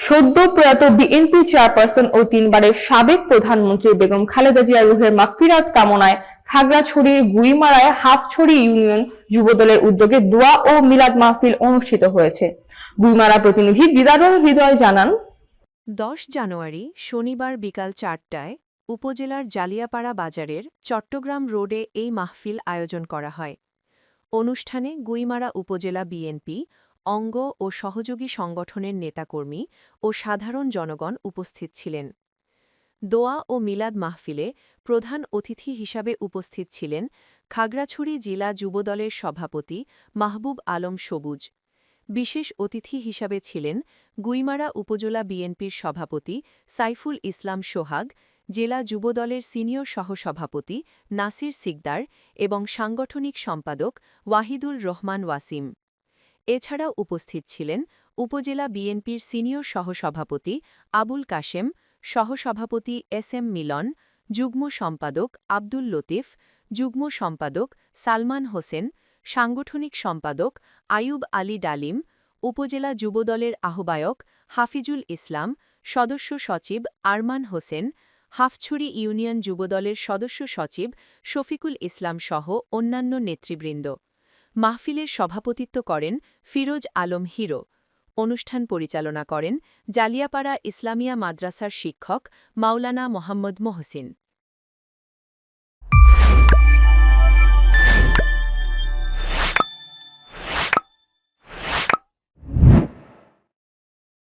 সদ্য প্রয়াত BNP chairperson ও তিনবারের সাবেক প্রধানমন্ত্রী বেগম খালেদা জিয়া রুহের মাগফিরাত কামনায় খাগড়াছড়ির গুইমারায় হাফছড়ি ইউনিয়ন যুবদলের উদ্যোগে দোয়া ও মিলাদ মাহফিল অনুষ্ঠিত হয়েছে। গুইমারা প্রতিনিধি দিদারুল হৃদয় জানান, ১০ জানুয়ারি শনিবার বিকাল ৪টায় উপজেলার জালিয়াপাড়া বাজারের চট্টগ্রাম রোডে এই মাহফিল আয়োজন করা হয়। অনুষ্ঠানে গুইমারা উপজেলা বিএনপি, অঙ্গ ও সহযোগী সংগঠনের নেতাকর্মী ও সাধারণ জনগণ উপস্থিত ছিলেন। দোয়া ও মিলাদ মাহফিলে প্রধান অতিথি হিসাবে উপস্থিত ছিলেন খাগড়াছড়ি জেলা যুবদলের সভাপতি মাহবুব আলম সবুজ। বিশেষ অতিথি হিসাবে ছিলেন গুইমারা উপজেলা বিএনপির সভাপতি সাইফুল ইসলাম সোহাগ, জেলা যুবদলের সিনিয়র সহসভাপতি নাসির সিকদার এবং সাংগঠনিক সম্পাদক ওয়াহিদুল রহমান ওয়াসিম। এছাড়াও উপস্থিত ছিলেন উপজেলা বিএনপির সিনিয়র সহসভাপতি আবুল কাশেম, সহসভাপতি এস.এম. মিলন, যুগ্ম সম্পাদক আব্দুল লতিফ, যুগ্ম সম্পাদক সালমান হোসেন, সাংগঠনিক সম্পাদক আয়ুব আলী ডালিম, উপজেলা যুবদলের আহ্বায়ক হাফিজুল ইসলাম, সদস্য সচিব আরমান হোসেন, হাফছড়ি ইউনিয়ন যুবদলের সদস্য সচিব শফিকুল ইসলাম সহ অন্যান্য নেতৃবৃন্দ। মাহফিলের সভাপতিত্ব করেন ফিরোজ আলম হিরো। অনুষ্ঠান পরিচালনা করেন জালিয়াপাড়া ইসলামিয়া মাদ্রাসার শিক্ষক মাওলানা মোহাম্মদ মহসিন।